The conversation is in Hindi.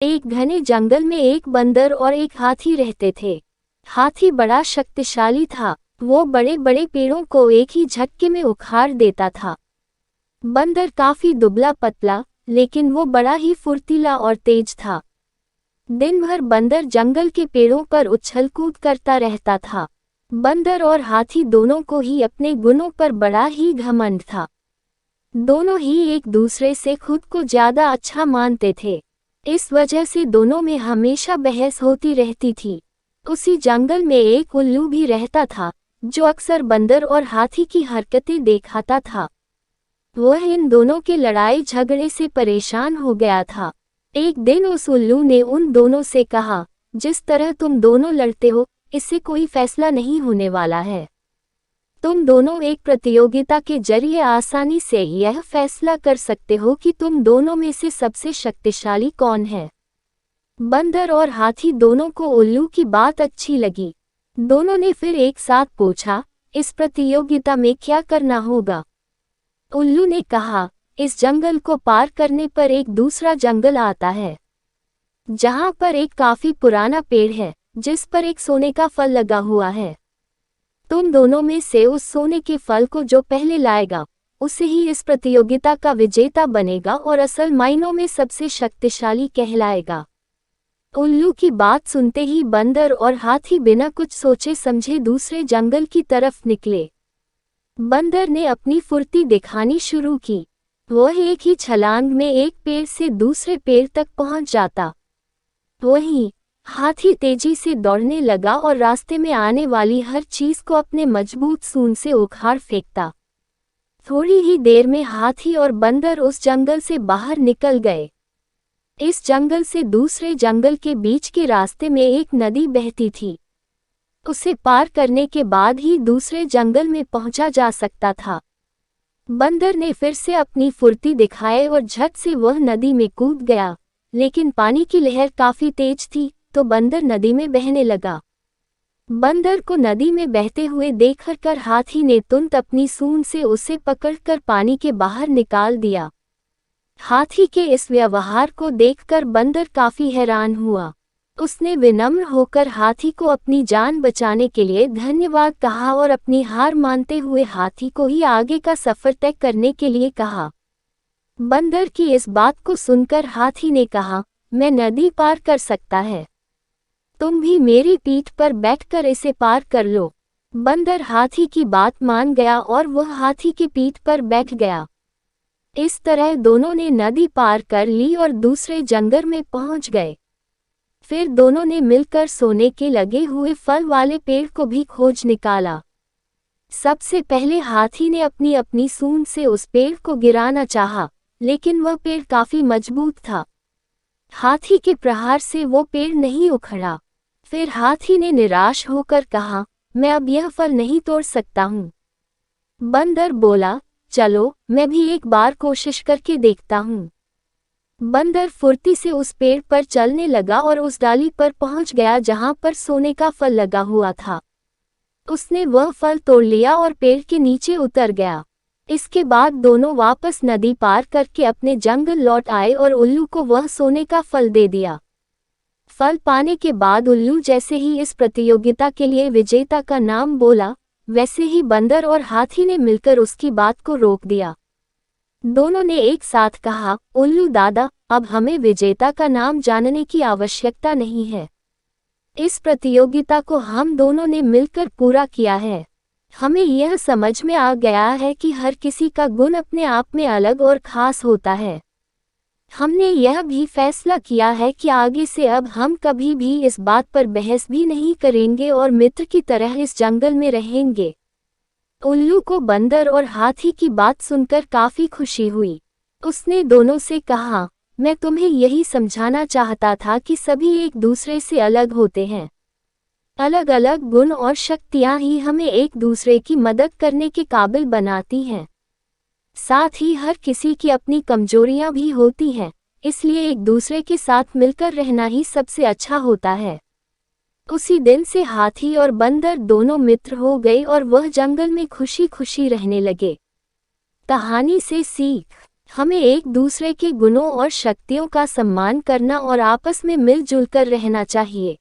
एक घने जंगल में एक बंदर और एक हाथी रहते थे। हाथी बड़ा शक्तिशाली था। वो बड़े बड़े पेड़ों को एक ही झटके में उखाड़ देता था। बंदर काफी दुबला पतला, लेकिन वो बड़ा ही फुर्तीला और तेज था। दिन भर बंदर जंगल के पेड़ों पर उछल कूद करता रहता था। बंदर और हाथी दोनों को ही अपने गुणों पर बड़ा ही घमंड था। दोनों ही एक दूसरे से खुद को ज्यादा अच्छा मानते थे। इस वजह से दोनों में हमेशा बहस होती रहती थी। उसी जंगल में एक उल्लू भी रहता था, जो अक्सर बंदर और हाथी की हरकतें देखता था। वह इन दोनों के लड़ाई झगड़े से परेशान हो गया था। एक दिन उस उल्लू ने उन दोनों से कहा, जिस तरह तुम दोनों लड़ते हो, इससे कोई फैसला नहीं होने वाला है। तुम दोनों एक प्रतियोगिता के जरिए आसानी से यह फैसला कर सकते हो कि तुम दोनों में से सबसे शक्तिशाली कौन है। बंदर और हाथी दोनों को उल्लू की बात अच्छी लगी। दोनों ने फिर एक साथ पूछा, इस प्रतियोगिता में क्या करना होगा। उल्लू ने कहा, इस जंगल को पार करने पर एक दूसरा जंगल आता है, जहां पर एक काफी पुराना पेड़ है, जिस पर एक सोने का फल लगा हुआ है। तुम दोनों में से उस सोने के फल को जो पहले लाएगा, उसे ही इस प्रतियोगिता का विजेता बनेगा और असल मायनों में सबसे शक्तिशाली कहलाएगा। उल्लू की बात सुनते ही बंदर और हाथी बिना कुछ सोचे समझे दूसरे जंगल की तरफ निकले। बंदर ने अपनी फुर्ती दिखानी शुरू की। वह एक ही छलांग में एक पेड़ से दूसरे पेड़ तक पहुंच जाता। वहीं हाथी तेजी से दौड़ने लगा और रास्ते में आने वाली हर चीज को अपने मजबूत सूंड से उखाड़ फेंकता। थोड़ी ही देर में हाथी और बंदर उस जंगल से बाहर निकल गए। इस जंगल से दूसरे जंगल के बीच के रास्ते में एक नदी बहती थी। उसे पार करने के बाद ही दूसरे जंगल में पहुंचा जा सकता था। बंदर ने फिर से अपनी फुर्ती दिखाए और झट से वह नदी में कूद गया, लेकिन पानी की लहर काफी तेज थी, तो बंदर नदी में बहने लगा। बंदर को नदी में बहते हुए देखकर हाथी ने तुरंत अपनी सूंड से उसे पकड़कर पानी के बाहर निकाल दिया। हाथी के इस व्यवहार को देखकर बंदर काफी हैरान हुआ। उसने विनम्र होकर हाथी को अपनी जान बचाने के लिए धन्यवाद कहा और अपनी हार मानते हुए हाथी को ही आगे का सफर तय करने के लिए कहा। बंदर की इस बात को सुनकर हाथी ने कहा, मैं नदी पार कर सकता है, तुम भी मेरी पीठ पर बैठकर इसे पार कर लो। बंदर हाथी की बात मान गया और वह हाथी की पीठ पर बैठ गया। इस तरह दोनों ने नदी पार कर ली और दूसरे जंगल में पहुंच गए। फिर दोनों ने मिलकर सोने के लगे हुए फल वाले पेड़ को भी खोज निकाला। सबसे पहले हाथी ने अपनी अपनी सूंड से उस पेड़ को गिराना चाहा, लेकिन वह पेड़ काफी मजबूत था। हाथी के प्रहार से वो पेड़ नहीं उखड़ा। फिर हाथी ने निराश होकर कहा, मैं अब यह फल नहीं तोड़ सकता हूँ। बंदर बोला, चलो मैं भी एक बार कोशिश करके देखता हूँ। बंदर फुर्ती से उस पेड़ पर चलने लगा और उस डाली पर पहुंच गया जहां पर सोने का फल लगा हुआ था। उसने वह फल तोड़ लिया और पेड़ के नीचे उतर गया। इसके बाद दोनों वापस नदी पार करके अपने जंगल लौट आए और उल्लू को वह सोने का फल दे दिया। फल पाने के बाद उल्लू जैसे ही इस प्रतियोगिता के लिए विजेता का नाम बोला, वैसे ही बंदर और हाथी ने मिलकर उसकी बात को रोक दिया। दोनों ने एक साथ कहा, उल्लू दादा, अब हमें विजेता का नाम जानने की आवश्यकता नहीं है। इस प्रतियोगिता को हम दोनों ने मिलकर पूरा किया है। हमें यह समझ में आ गया है कि हर किसी का गुण अपने आप में अलग और खास होता है। हमने यह भी फैसला किया है कि आगे से अब हम कभी भी इस बात पर बहस भी नहीं करेंगे और मित्र की तरह इस जंगल में रहेंगे। उल्लू को बंदर और हाथी की बात सुनकर काफी खुशी हुई। उसने दोनों से कहा, मैं तुम्हें यही समझाना चाहता था कि सभी एक दूसरे से अलग होते हैं। अलग अलग गुण और शक्तियां ही हमें एक दूसरे की मदद करने के काबिल बनाती हैं। साथ ही हर किसी की अपनी कमजोरियां भी होती हैं, इसलिए एक दूसरे के साथ मिलकर रहना ही सबसे अच्छा होता है। उसी दिन से हाथी और बंदर दोनों मित्र हो गए और वह जंगल में खुशी खुशी रहने लगे। कहानी से सीख। हमें एक दूसरे के गुणों और शक्तियों का सम्मान करना और आपस में मिलजुल कर रहना चाहिए।